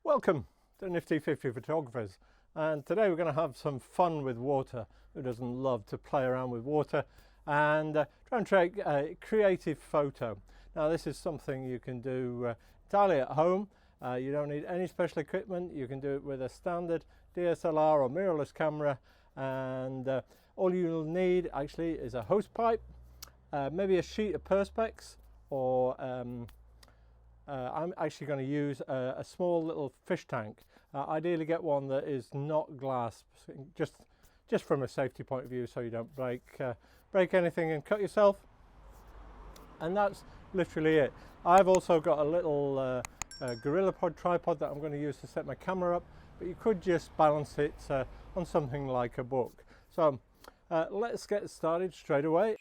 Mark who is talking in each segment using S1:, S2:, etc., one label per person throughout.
S1: Welcome to Nifty 50 Photographers, and today we're going to have some fun with water. Who doesn't love to play around with water and try and take a creative photo. Now this is something you can do entirely at home. You don't need any special equipment. You can do it with a standard DSLR or mirrorless camera, and all you'll need actually is a hose pipe, maybe a sheet of Perspex, or I'm actually going to use a small little fish tank. Ideally get one that is not glass, just from a safety point of view, so you don't break anything and cut yourself. And that's literally it. I've also got a little Gorilla Pod tripod that I'm going to use to set my camera up, but you could just balance it on something like a book. So let's get started straight away.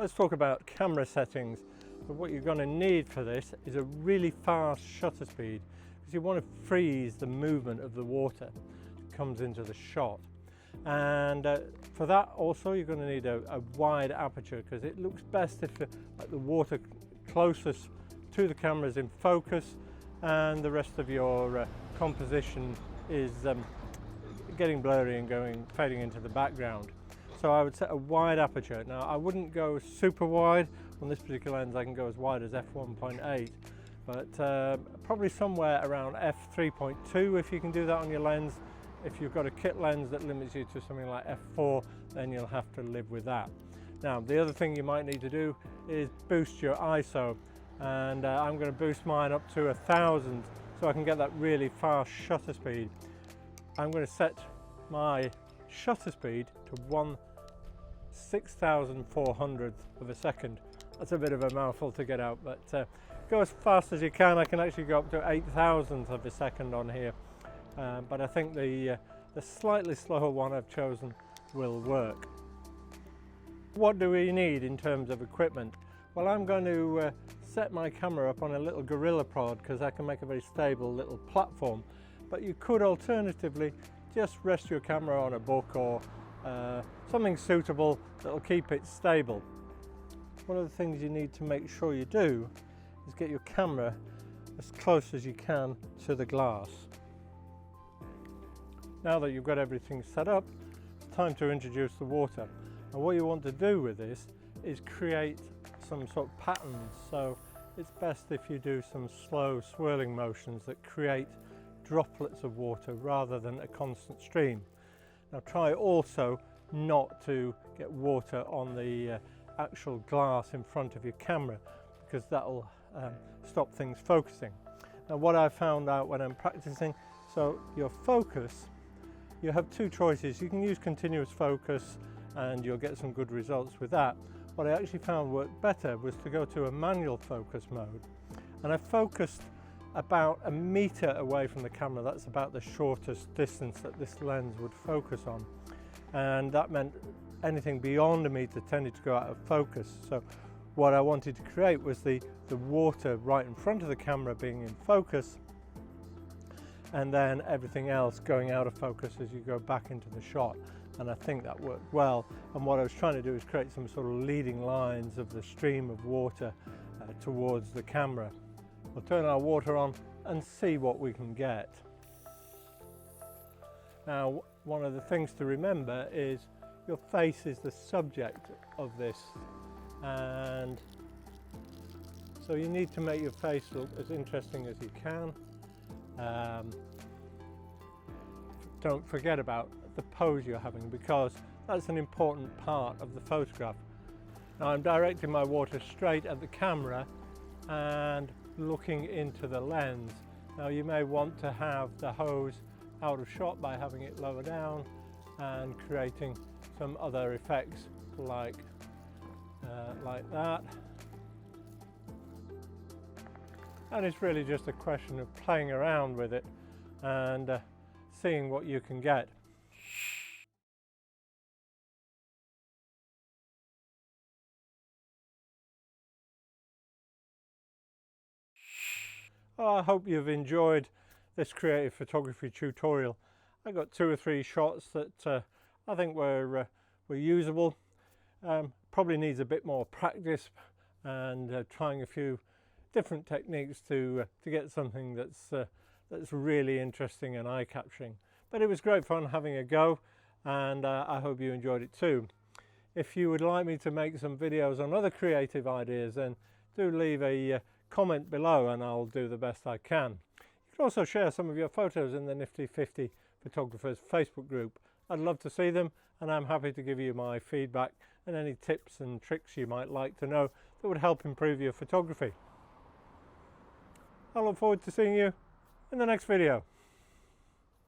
S1: Let's talk about camera settings. But what you're going to need for this is a really fast shutter speed, because you want to freeze the movement of the water that comes into the shot. And for that also you're going to need a wide aperture, because it looks best if the water closest to the camera is in focus and the rest of your composition is getting blurry and fading into the background. So I would set a wide aperture. Now I wouldn't go super wide. On this particular lens I can go as wide as f1.8, but probably somewhere around f3.2 if you can do that on your lens. If you've got a kit lens that limits you to something like f4, then you'll have to live with that. Now the other thing you might need to do is boost your ISO, and I'm going to boost mine up to 1000 so I can get that really fast shutter speed. I'm going to set my shutter speed to 1/6400th of a second. That's a bit of a mouthful to get out, but go as fast as you can. I can actually go up to 8000th of a second on here, but I think the slightly slower one I've chosen will work. What do we need in terms of equipment? Well, I'm going to set my camera up on a little Gorilla Pod, because I can make a very stable little platform, but you could alternatively just rest your camera on a book or something suitable that'll keep it stable. One of the things you need to make sure you do is get your camera as close as you can to the glass. Now that you've got everything set up, it's time to introduce the water. And what you want to do with this is create some sort of patterns. So it's best if you do some slow swirling motions that create droplets of water rather than a constant stream. Now try also not to get water on the actual glass in front of your camera, because that'll stop things focusing. Now what I found out when I'm practicing, so your focus, you have two choices. You can use continuous focus and you'll get some good results with that. What I actually found worked better was to go to a manual focus mode, and I focused about 1 meter away from the camera. That's about the shortest distance that this lens would focus on, and that meant anything beyond 1 meter tended to go out of focus. So what I wanted to create was the water right in front of the camera being in focus, and then everything else going out of focus as you go back into the shot. And I think that worked well. And what I was trying to do is create some sort of leading lines of the stream of water towards the camera. We'll turn our water on and see what we can get. Now, one of the things to remember is your face is the subject of this, and so you need to make your face look as interesting as you can. Don't forget about the pose you're having, because that's an important part of the photograph. Now I'm directing my water straight at the camera and looking into the lens. Now you may want to have the hose out of shot by having it lower down and creating some other effects like that. And it's really just a question of playing around with it and seeing what you can get. Oh, I hope you've enjoyed this creative photography tutorial. I got 2 or 3 shots that I think were usable. Probably needs a bit more practice and trying a few different techniques to get something that's really interesting and eye-catching. But it was great fun having a go, and I hope you enjoyed it too. If you would like me to make some videos on other creative ideas, then do leave a comment below and I'll do the best I can. You can also share some of your photos in the Nifty 50 Photographers Facebook group. I'd love to see them, and I'm happy to give you my feedback and any tips and tricks you might like to know that would help improve your photography. I look forward to seeing you in the next video.